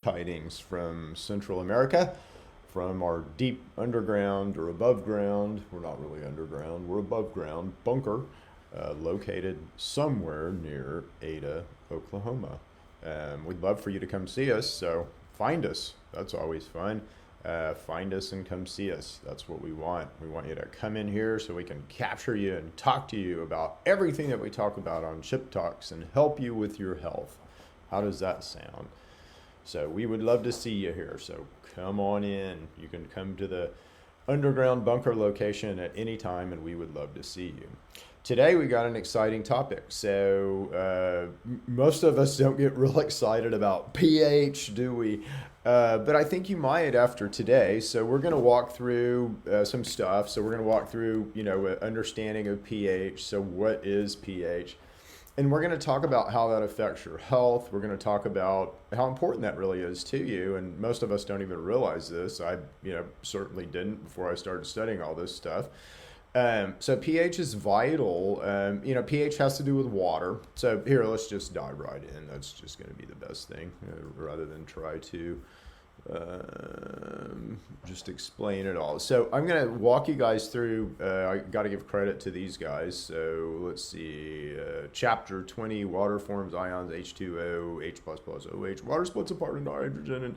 tidings from Central America, from our deep underground or above ground, we're not really underground, we're above ground bunker located somewhere near Ada, Oklahoma. We'd love for you to come see us, so find us. That's always fun. Find us and come see us. That's what we want. We want you to come in here so we can capture you and talk to you about everything that we talk about on Ship Talks and help you with your health. How does that sound? So we would love to see you here. So come on in. You can come to the underground bunker location at any time, and we would love to see you. Today we got an exciting topic. So most of us don't get real excited about pH, do we? But I think you might after today. So we're going to walk through some stuff. So we're going to walk through, understanding of pH. So what is pH? And we're going to talk about how that affects your health. We're going to talk about how important that really is to you. And most of us don't even realize this. I, certainly didn't before I started studying all this stuff. So pH is vital. pH has to do with water. So here, let's just dive right in. That's just going to be the best thing rather than try to just explain it all. So I'm going to walk you guys through, I got to give credit to these guys. So let's see, chapter 20, water forms ions, H2O, H++, OH. Water splits apart into hydrogen and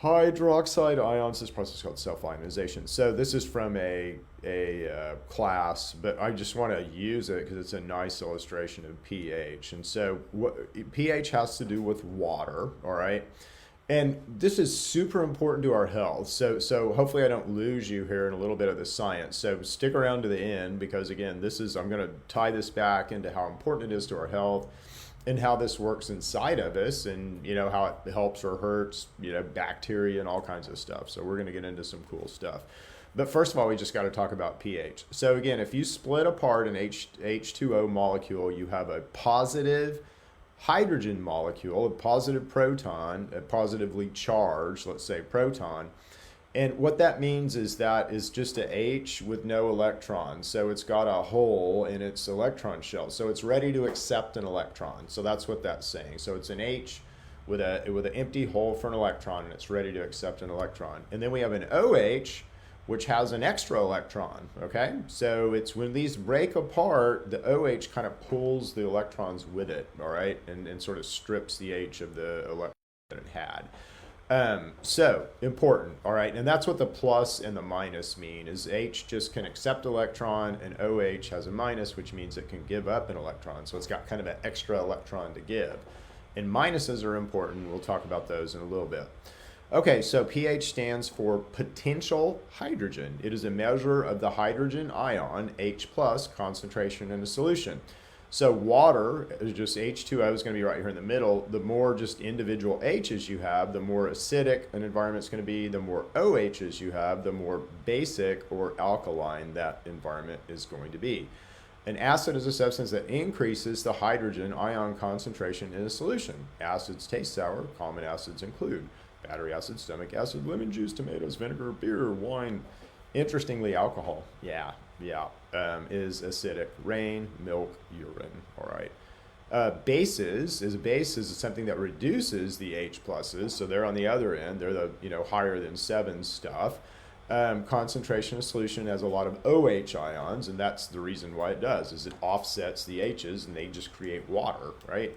hydroxide ions. This process is called self-ionization. So this is from a class, but I just want to use it because it's a nice illustration of pH. And so pH has to do with water, all right? And this is super important to our health. So hopefully I don't lose you here in a little bit of the science. So stick around to the end because, again, I'm going to tie this back into how important it is to our health and how this works inside of us and, how it helps or hurts, bacteria and all kinds of stuff. So we're going to get into some cool stuff. But first of all, we just got to talk about pH. So again, if you split apart an H2O molecule, you have a positive hydrogen molecule, a positive proton, a positively charged, let's say, proton. And what that means is that is just a H with no electrons. So it's got a hole in its electron shell. So it's ready to accept an electron. So that's what that's saying. So it's an H with an empty hole for an electron, and it's ready to accept an electron. And then we have an OH, which has an extra electron, okay? So it's when these break apart, the OH kind of pulls the electrons with it, all right? And sort of strips the H of the electron that it had. So important, all right? And that's what the plus and the minus mean, is H just can accept electron and OH has a minus, which means it can give up an electron. So it's got kind of an extra electron to give. And minuses are important. We'll talk about those in a little bit. Okay, so pH stands for potential hydrogen. It is a measure of the hydrogen ion, H+, concentration in a solution. So water, is just H2O is going to be right here in the middle. The more just individual H's you have, the more acidic an environment's going to be. The more OH's you have, the more basic or alkaline that environment is going to be. An acid is a substance that increases the hydrogen ion concentration in a solution. Acids taste sour. Common acids include battery acid, stomach acid, lemon juice, tomatoes, vinegar, beer, wine. Interestingly, alcohol, is acidic. Rain, milk, urine, all right. Bases is something that reduces the H pluses, so they're on the other end. They're the higher than 7 stuff. Concentration of solution has a lot of OH ions, and that's the reason why it does, is it offsets the H's and they just create water, right?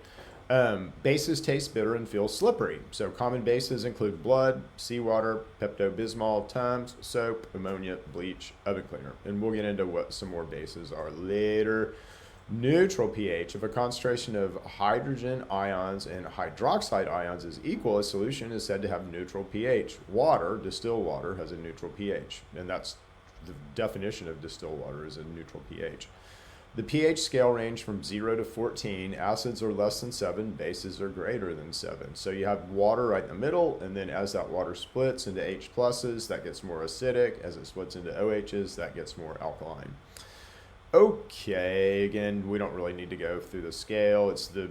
Bases taste bitter and feel slippery. So common bases include blood, seawater, Pepto-Bismol, Tums, soap, ammonia, bleach, oven cleaner. And we'll get into what some more bases are later. Neutral pH. If a concentration of hydrogen ions and hydroxide ions is equal, a solution is said to have neutral pH. Water, distilled water, has a neutral pH. And that's the definition of distilled water, is a neutral pH. The pH scale range from 0 to 14. Acids are less than 7, bases are greater than 7. So you have water right in the middle, and then as that water splits into H pluses, that gets more acidic. As it splits into OH's, that gets more alkaline. Okay, again, we don't really need to go through the scale. It's the,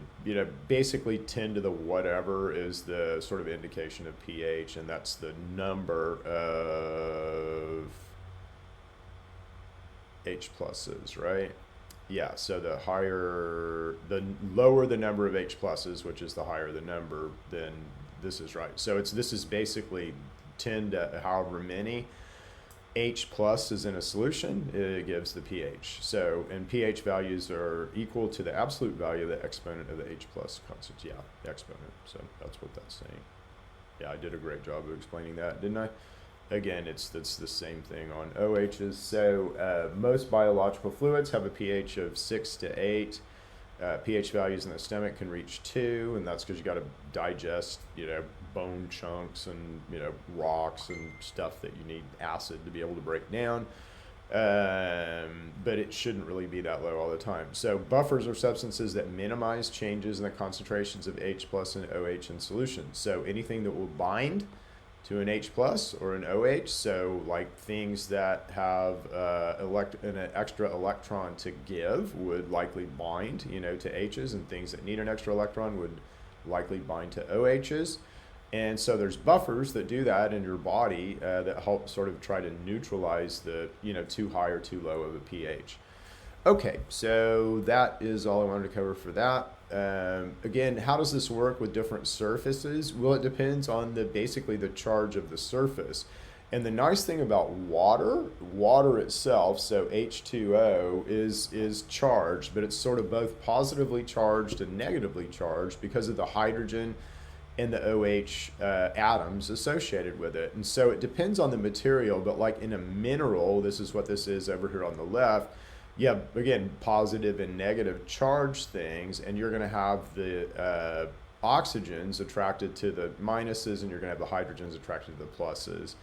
basically 10 to the whatever is the sort of indication of pH, and that's the number of H pluses, right? Yeah, so the lower the number of H pluses, which is the higher the number, then this is right. So this is basically 10 to however many H plus is in a solution, it gives the pH. So, and pH values are equal to the absolute value of the exponent of the H plus constant. Yeah, the exponent. So that's what that's saying. Yeah, I did a great job of explaining that, didn't I? Again, it's the same thing on OHs. So most biological fluids have a pH of 6 to 8. pH values in the stomach can reach 2, and that's because you got to digest, bone chunks and, rocks and stuff that you need acid to be able to break down. But it shouldn't really be that low all the time. So buffers are substances that minimize changes in the concentrations of H plus and OH in solutions. So anything that will bind to an H plus or an OH, so like things that have an extra electron to give would likely bind, to H's, and things that need an extra electron would likely bind to OH's. And so there's buffers that do that in your body that help sort of try to neutralize the, too high or too low of a pH. Okay, so that is all I wanted to cover for that. Again, how does this work with different surfaces? Well, it depends on basically the charge of the surface. And the nice thing about water itself, so H2O is charged, but it's sort of both positively charged and negatively charged because of the hydrogen and the OH atoms associated with it. And so it depends on the material, but like in a mineral, this is what this is over here on the left, you have, again, positive and negative charged things, and you're going to have the oxygens attracted to the minuses, and you're going to have the hydrogens attracted to the pluses.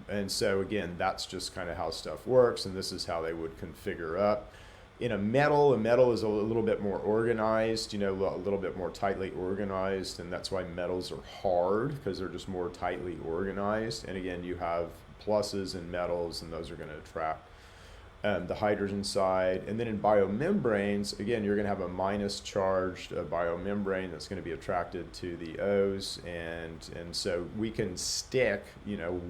And so, again, that's just kind of how stuff works, and this is how they would configure up. In a metal is a little bit more organized, a little bit more tightly organized, and that's why metals are hard, because they're just more tightly organized. And again, you have pluses in metals, and those are going to attract the hydrogen side. And then in biomembranes, again, you're going to have a minus charged biomembrane that's going to be attracted to the O's, and so we can stick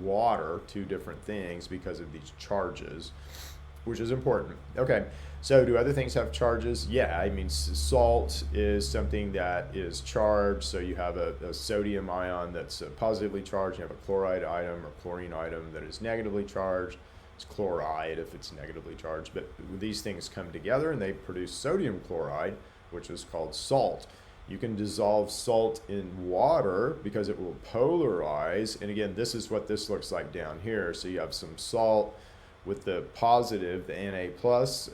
water to different things because of these charges, which is important. Okay, so do other things have charges? Yeah, I mean, salt is something that is charged. So you have a sodium ion that's positively charged. You have a chloride item or chlorine item that is negatively charged. It's chloride if it's negatively charged, but these things come together and they produce sodium chloride, which is called salt. You can dissolve salt in water because it will polarize, and again, this is what this looks like down here. So you have some salt with the positive, the Na plus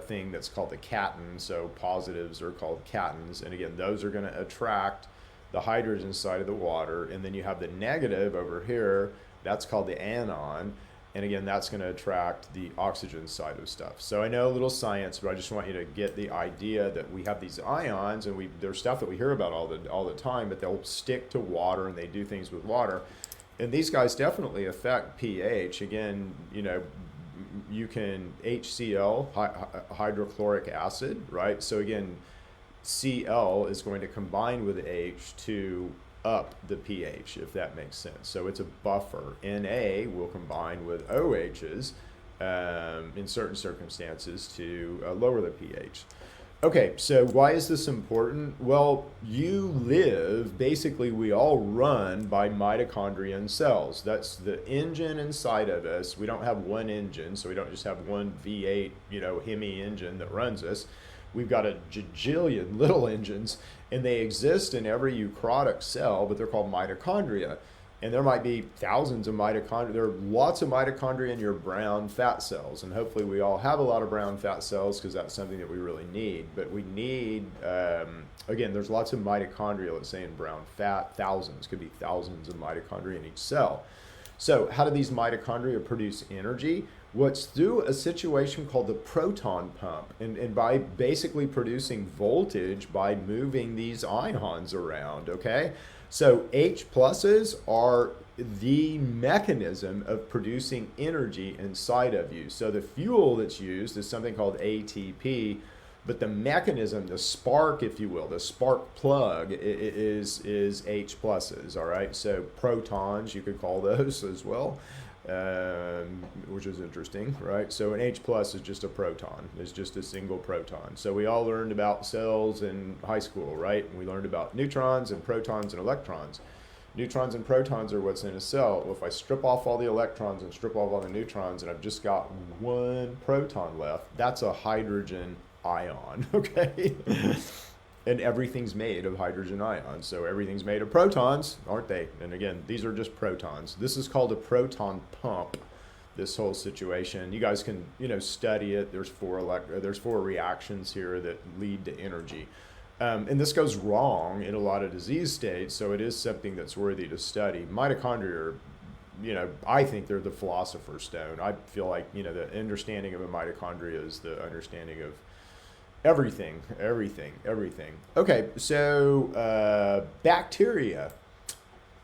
thing that's called the cation, so positives are called cations, and again, those are going to attract the hydrogen side of the water, and then you have the negative over here, that's called the anion. And again, that's going to attract the oxygen side of stuff. So I know a little science, but I just want you to get the idea that we have these ions, and there's stuff that we hear about all the time, but they'll stick to water and they do things with water. And these guys definitely affect pH. Again, you can HCl, hydrochloric acid, right? So again, Cl is going to combine with H to up the pH, if that makes sense. So it's a buffer. Na will combine with OHs in certain circumstances to lower the pH. Okay, so why is this important? Well, basically we all run by mitochondrial cells. That's the engine inside of us. We don't have one engine, so we don't just have one V8, Hemi engine that runs us. We've got a gajillion little engines, and they exist in every eukaryotic cell, but they're called mitochondria. And there might be thousands of mitochondria. There are lots of mitochondria in your brown fat cells, and hopefully we all have a lot of brown fat cells because that's something that we really need. But we need, again, there's lots of mitochondria, let's say in brown fat, thousands, could be thousands of mitochondria in each cell. So how do these mitochondria produce energy? Well, it's through a situation called the proton pump, and by basically producing voltage by moving these ions around, okay? So H pluses are the mechanism of producing energy inside of you. So the fuel that's used is something called ATP, but the mechanism, the spark, if you will, the spark plug is H pluses, all right? So protons, you could call those as well. which is interesting, right? So an H plus is just a proton. It's just a single proton. So we all learned about cells in high school, right? We learned about neutrons and protons and electrons. Neutrons and protons are what's in a cell. Well, if I strip off all the electrons and strip off all the neutrons and I've just got one proton left, that's a hydrogen ion, okay? And everything's made of hydrogen ions. So everything's made of protons, aren't they? And again, these are just protons. This is called a proton pump, this whole situation. You guys can, study it. There's four reactions here that lead to energy. And this goes wrong in a lot of disease states, so it is something that's worthy to study. Mitochondria are, I think they're the philosopher's stone. I feel like, the understanding of a mitochondria is the understanding of everything. Okay, so bacteria.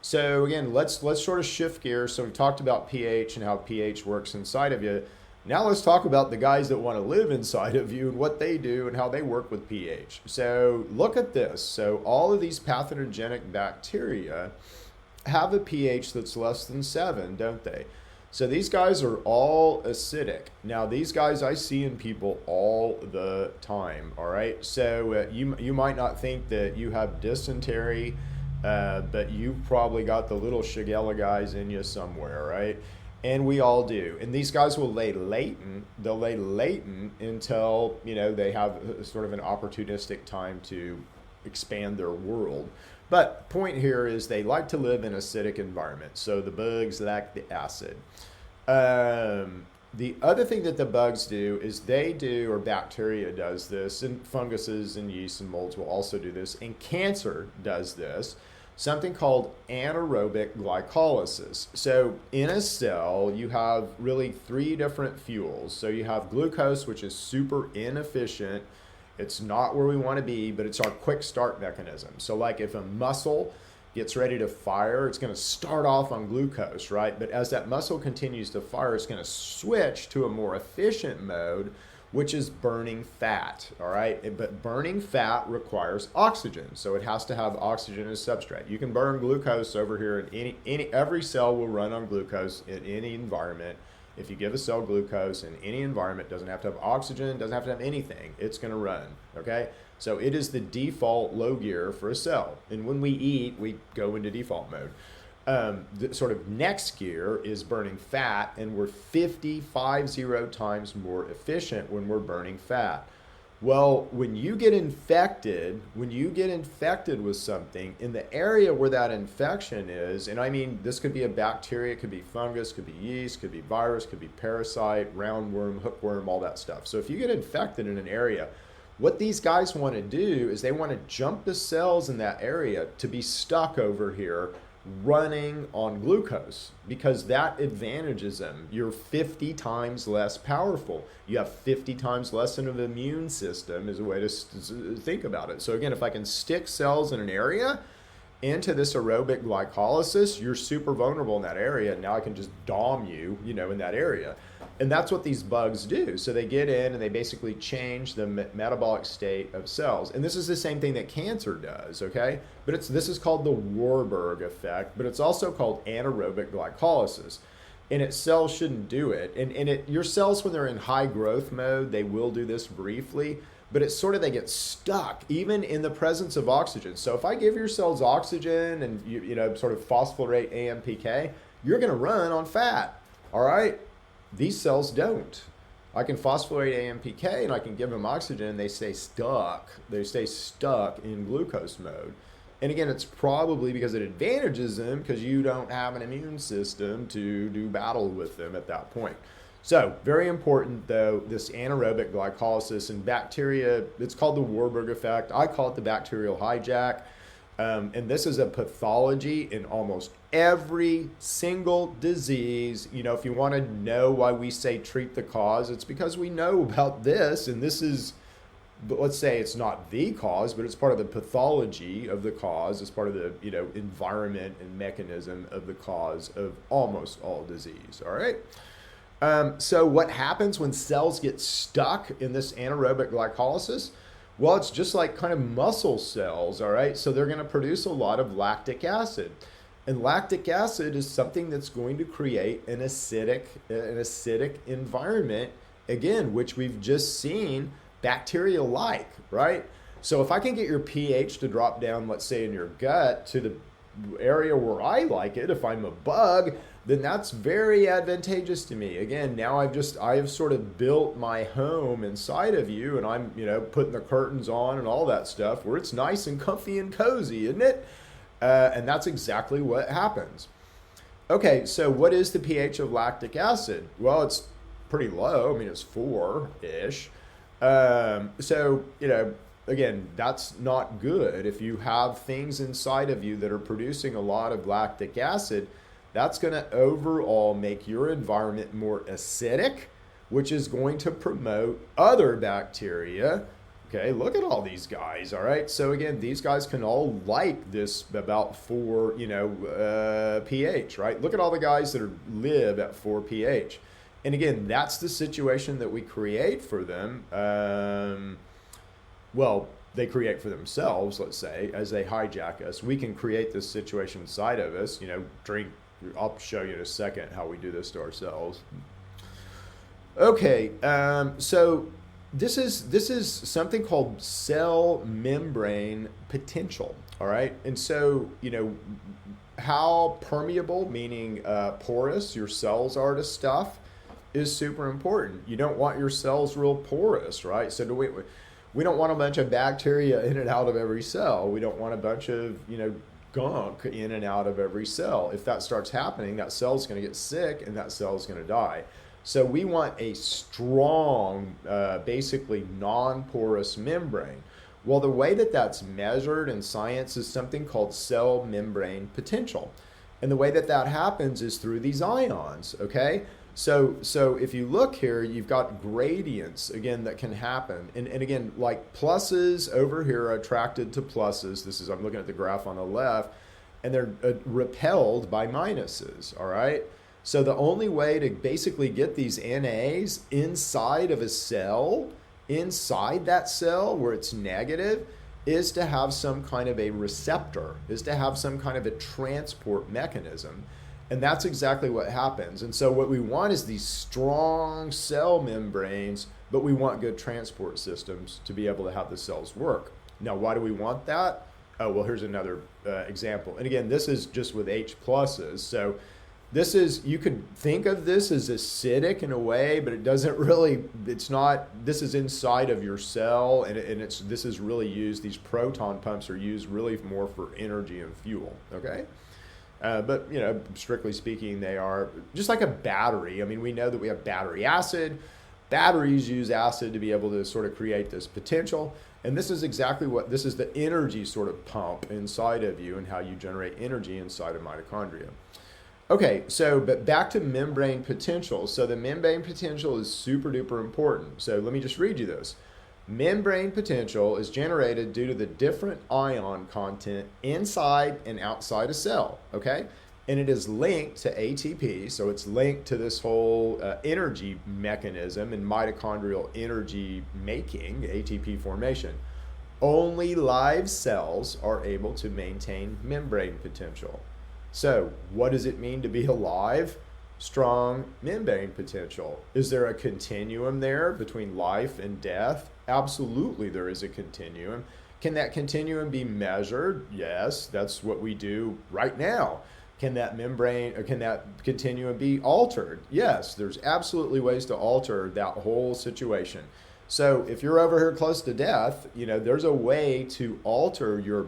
So again, let's sort of shift gears. So we've talked about pH and how pH works inside of you. Now let's talk about the guys that want to live inside of you and what they do and how they work with pH. So look at this. So all of these pathogenic bacteria have a pH that's less than 7, don't they? So these guys are all acidic. Now these guys I see in people all the time, all right? So you might not think that you have dysentery, but you've probably got the little Shigella guys in you somewhere, right? And we all do. And these guys will lay latent. They'll lay latent until, they have sort of an opportunistic time to expand their world. But point here is they like to live in acidic environments. So the bugs lack the acid. The other thing that the bugs do is or bacteria does this, and funguses and yeast and molds will also do this, and cancer does this, something called anaerobic glycolysis. So in a cell, you have really 3 different fuels. So you have glucose, which is super inefficient. It's not where we want to be, but it's our quick start mechanism. So like if a muscle gets ready to fire, it's going to start off on glucose, right? But as that muscle continues to fire, it's going to switch to a more efficient mode, which is burning fat, all right? But burning fat requires oxygen, so it has to have oxygen as substrate. You can burn glucose over here in every cell will run on glucose in any environment. If you give a cell glucose in any environment, doesn't have to have oxygen, doesn't have to have anything, it's gonna run, okay? So it is the default low gear for a cell. And when we eat, we go into default mode. The sort of next gear is burning fat, and we're 50 times more efficient when we're burning fat. Well, when you get infected with something in the area where that infection is, and I mean, this could be a bacteria, it could be fungus, could be yeast, could be virus, could be parasite, roundworm, hookworm, all that stuff. So if you get infected in an area, what these guys want to do is they want to jump the cells in that area to be stuck over here running on glucose, because that advantages them. You're 50 times less powerful. You have 50 times less of an immune system is a way to think about it. So again, if I can stick cells in an area into this aerobic glycolysis, you're super vulnerable in that area. Now I can just dom you, in that area. And that's what these bugs do. So they get in and they basically change the metabolic state of cells. And this is the same thing that cancer does, okay? But this is called the Warburg effect, but it's also called anaerobic glycolysis. And cells shouldn't do it. And your cells, when they're in high growth mode, they will do this briefly, but it's sort of, they get stuck even in the presence of oxygen. So if I give your cells oxygen and sort of phosphorate AMPK, you're gonna run on fat, all right? These cells don't. I can phosphorate AMPK and I can give them oxygen and they stay stuck. They stay stuck in glucose mode. And again, it's probably because it advantages them because you don't have an immune system to do battle with them at that point. So very important though, this anaerobic glycolysis in bacteria, it's called the Warburg effect. I call it the bacterial hijack. And this is a pathology in almost every single disease. If you want to know why we say treat the cause, it's because we know about this. And this is, let's say it's not the cause, but it's part of the pathology of the cause. It's part of the, environment and mechanism of the cause of almost all disease. All right. So what happens when cells get stuck in this anaerobic glycolysis? Well, it's just like kind of muscle cells, all right? So they're going to produce a lot of lactic acid. And lactic acid is something that's going to create an acidic environment, again, which we've just seen bacteria like, right? So if I can get your pH to drop down, let's say in your gut, to the area where I like it, if I'm a bug, then that's very advantageous to me. Again, now I've sort of built my home inside of you, and I'm, putting the curtains on and all that stuff where it's nice and comfy and cozy, isn't it? And that's exactly what happens. Okay, so what is the pH of lactic acid? Well, it's pretty low. I mean, it's 4-ish. So, again, that's not good. If you have things inside of you that are producing a lot of lactic acid, that's going to overall make your environment more acidic, which is going to promote other bacteria. Okay, look at all these guys, all right? So again, these guys can all like this about 4, pH, right? Look at all the guys that live at 4 pH. And again, that's the situation that we create for them. Well, they create for themselves, let's say, as they hijack us. We can create this situation inside of us, drink. I'll show you in a second how we do this to ourselves. Okay, so this is something called cell membrane potential, all right? And so, how permeable, meaning porous, your cells are to stuff is super important. You don't want your cells real porous, right? So we don't want a bunch of bacteria in and out of every cell. We don't want a bunch of, gunk in and out of every cell. If that starts happening, that cell's going to get sick and that cell's going to die. So we want a strong, basically non-porous membrane. Well, the way that that's measured in science is something called cell membrane potential. And the way that that happens is through these ions, okay? So if you look here, you've got gradients, again, that can happen. And again, like pluses over here are attracted to pluses. I'm looking at the graph on the left, and they're repelled by minuses, all right? So the only way to basically get these NAs inside of a cell, inside that cell where it's negative, is to have some kind of a receptor, is to have some kind of a transport mechanism. And that's exactly what happens. And so what we want is these strong cell membranes, but we want good transport systems to be able to have the cells work. Now, why do we want that? Oh, well, here's another example. And again, this is just with H pluses. So this is, you could think of this as acidic in a way, but it doesn't really, it's not, this is inside of your cell, and this is really used, these proton pumps are used really more for energy and fuel, okay? But, strictly speaking, they are just like a battery. I mean, we know that we have battery acid. Batteries use acid to be able to sort of create this potential. And this is exactly this is the energy sort of pump inside of you and how you generate energy inside of mitochondria. Okay, but back to membrane potential. So the membrane potential is super duper important. So let me just read you this. Membrane potential is generated due to the different ion content inside and outside a cell, okay? And it is linked to ATP, so it's linked to this whole energy mechanism and mitochondrial energy making, ATP formation. Only live cells are able to maintain membrane potential. So what does it mean to be alive? Strong membrane potential. Is there a continuum there between life and death? Absolutely, there is a continuum. Can that continuum be measured? Yes, that's what we do right now. Can that continuum be altered? Yes, there's absolutely ways to alter that whole situation. So if you're over here close to death, there's a way to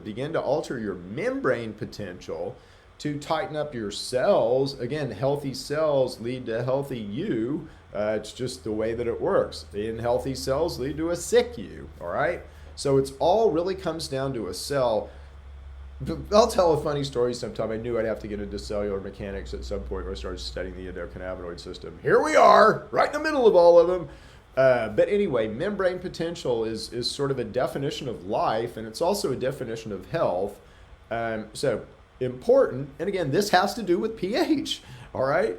begin to alter your membrane potential to tighten up your cells. Again, healthy cells lead to healthy you. It's just the way that it works. Unhealthy cells lead to a sick you, all right? So it's all really comes down to a cell. I'll tell a funny story sometime. I knew I'd have to get into cellular mechanics at some point when I started studying the endocannabinoid system. Here we are, right in the middle of all of them. But anyway, membrane potential is sort of a definition of life, and it's also a definition of health. So important, and again, this has to do with pH, all right?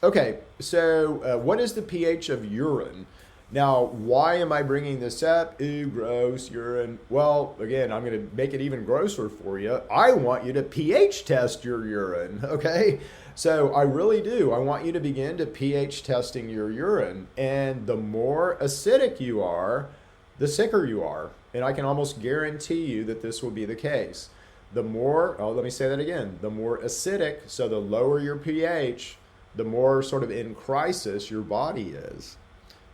Okay, so what is the pH of urine? Now, why am I bringing this up? Ooh, gross, urine. Well, again, I'm going to make it even grosser for you. I want you to pH test your urine, okay? So I really do. I want you to begin to pH testing your urine. And the more acidic you are, the sicker you are. And I can almost guarantee you that this will be the case. The more, oh, let me say that again. The more acidic, so the lower your pH, the more sort of in crisis your body is.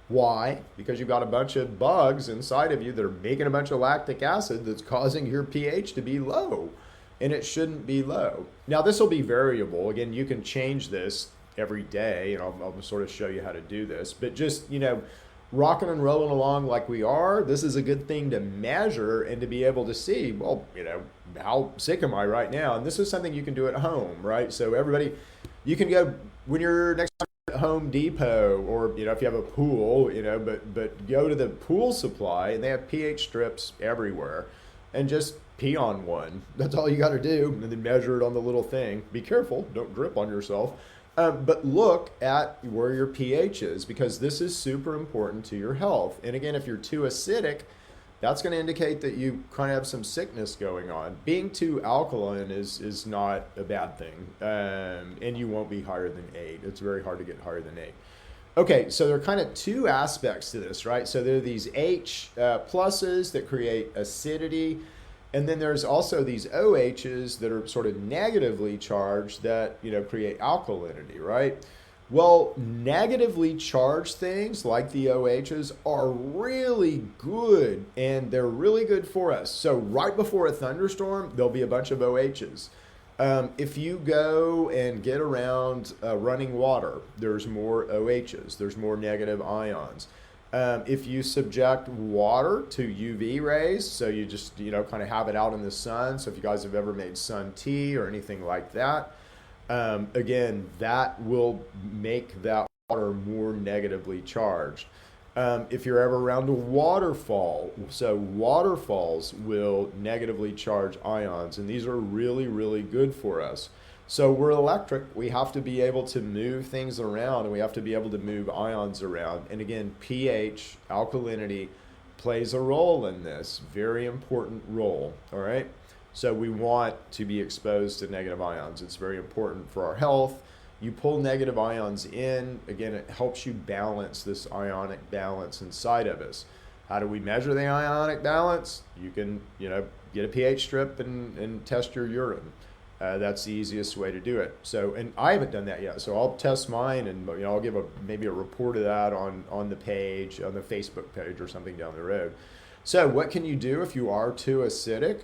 Why? Because you've got a bunch of bugs inside of you that are making a bunch of lactic acid that's causing your pH to be low. And it shouldn't be low. Now, this will be variable. Again, you can change this every day, and I'll sort of show you how to do this. But just, rocking and rolling along like we are, this is a good thing to measure and to be able to see, well, how sick am I right now? And this is something you can do at home, right? So everybody, you can go when you're next time at Home Depot, or if you have a pool, but go to the pool supply, and they have pH strips everywhere, and just pee on one. That's all you got to do, and then measure it on the little thing. Be careful, don't drip on yourself. But look at where your pH is, because this is super important to your health. And again, if you're too acidic, that's going to indicate that you kind of have some sickness going on. Being too alkaline is not a bad thing, and you won't be higher than 8. It's very hard to get higher than 8. Okay, so there are kind of two aspects to this, right? So there are these H pluses that create acidity, and then there's also these OHs that are sort of negatively charged that create alkalinity, right? Well, negatively charged things like the OHs are really good, and they're really good for us. So right before a thunderstorm, there'll be a bunch of OHs. If you go and get around running water, there's more OHs, there's more negative ions. If you subject water to UV rays, so you just kind of have it out in the sun, so if you guys have ever made sun tea or anything like that, again, that will make that water more negatively charged. If you're ever around a waterfall, so waterfalls will negatively charge ions, and these are really, really good for us. So we're electric. We have to be able to move things around, and we have to be able to move ions around. And again, pH, alkalinity, plays a role in this, very important role, all right? So we want to be exposed to negative ions. It's very important for our health. You pull negative ions in, again, it helps you balance this ionic balance inside of us. How do we measure the ionic balance? You can, get a pH strip and test your urine. That's the easiest way to do it. So, and I haven't done that yet, so I'll test mine, and I'll give maybe a report of that on the page, on the Facebook page or something down the road. So what can you do if you are too acidic?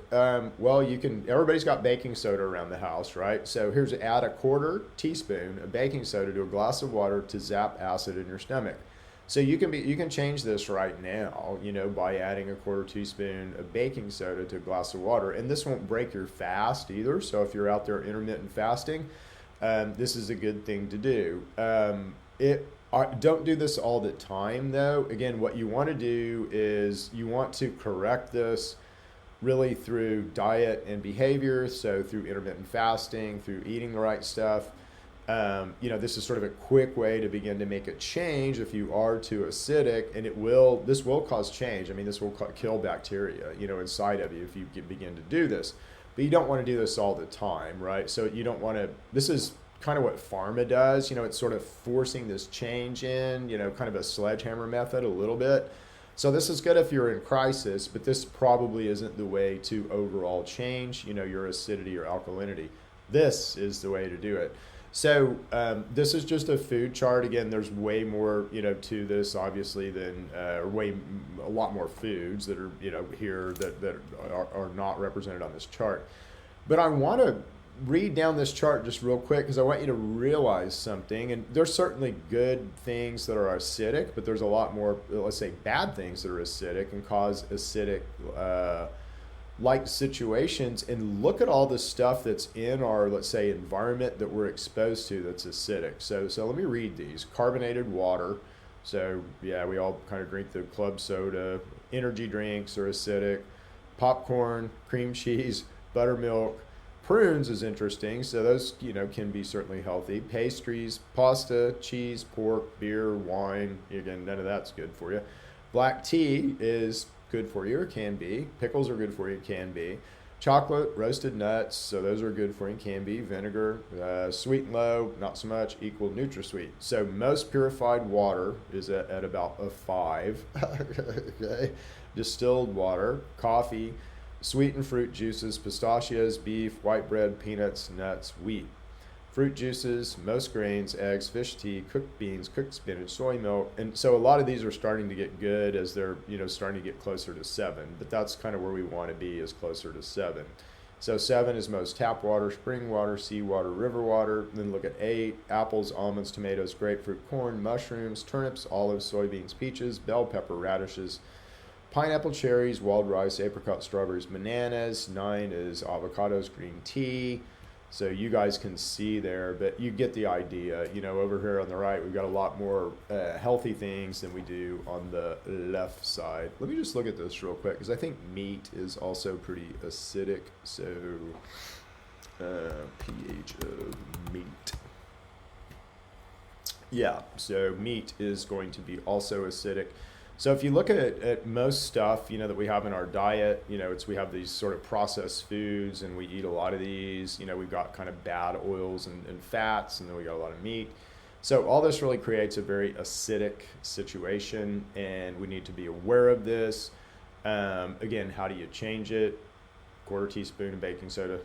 Well, everybody's got baking soda around the house, right? So here's add a 1/4 teaspoon of baking soda to a glass of water to zap acid in your stomach. So you can change this right now, by adding a 1/4 teaspoon of baking soda to a glass of water. And this won't break your fast either. So if you're out there intermittent fasting, this is a good thing to do. Don't do this all the time, though. Again, what you want to do is you want to correct this really through diet and behavior. So through intermittent fasting, through eating the right stuff. This is sort of a quick way to begin to make a change if you are too acidic, and this will cause change. I mean, this will kill bacteria, inside of you if you begin to do this. But you don't want to do this all the time, right? So you don't want to, this is kind of what pharma does, it's sort of forcing this change in, kind of a sledgehammer method a little bit. So this is good if you're in crisis, but this probably isn't the way to overall change, your acidity or alkalinity. This is the way to do it. So this is just a food chart. Again, there's way more, to this, obviously, than a lot more foods that are, here that are not represented on this chart. But I want to read down this chart just real quick because I want you to realize something. And there's certainly good things that are acidic, but there's a lot more, let's say, bad things that are acidic and cause acidic like situations. And look at all the stuff that's in our, let's say, environment that we're exposed to that's acidic. So let me read these. Carbonated water. So yeah, we all kind of drink the club soda. Energy drinks are acidic. Popcorn, cream cheese, buttermilk, Prunes is interesting, so those, you know, can be certainly healthy. Pastries, pasta, cheese, pork, beer, wine. Again, none of that's good for you. Black tea is good for you, or can be. Pickles are good for you, can be. Chocolate, roasted nuts, so those are good for you, can be. Vinegar, sweet and low, not so much, equal NutraSweet. So most purified water is at about a 5. Okay. Distilled water, coffee, sweetened fruit juices, pistachios, beef, white bread, peanuts, nuts, wheat. Fruit juices, most grains, eggs, fish tea, cooked beans, cooked spinach, soy milk. And so a lot of these are starting to get good as they're, you know, starting to get closer to 7. But that's kind of where we want to be, is closer to 7. So 7 is most tap water, spring water, seawater, river water. Then look at 8, apples, almonds, tomatoes, grapefruit, corn, mushrooms, turnips, olives, soybeans, peaches, bell pepper, radishes, pineapple, cherries, wild rice, apricot, strawberries, bananas. 9 is avocados, green tea. So you guys can see there, but you get the idea. You know, over here on the right, we've got a lot more healthy things than we do on the left side. Let me just look at this real quick, because I think meat is also pretty acidic. So pH of meat. Yeah, so meat is going to be also acidic. So if you look at most stuff, you know, that we have in our diet, you know, we have these sort of processed foods, and we eat a lot of these. You know, we've got kind of bad oils and fats, and then we got a lot of meat. So all this really creates a very acidic situation, and we need to be aware of this. Again, how do you change it? 1/4 teaspoon of baking soda.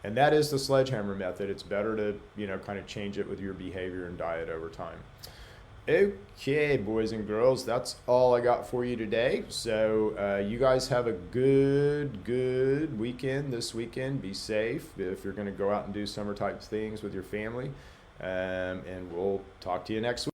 And that is the sledgehammer method. It's better to, you know, kind of change it with your behavior and diet over time. Okay, boys and girls, that's all I got for you today. So you guys have a good weekend this weekend. Be safe if you're going to go out and do summer type things with your family. And we'll talk to you next week.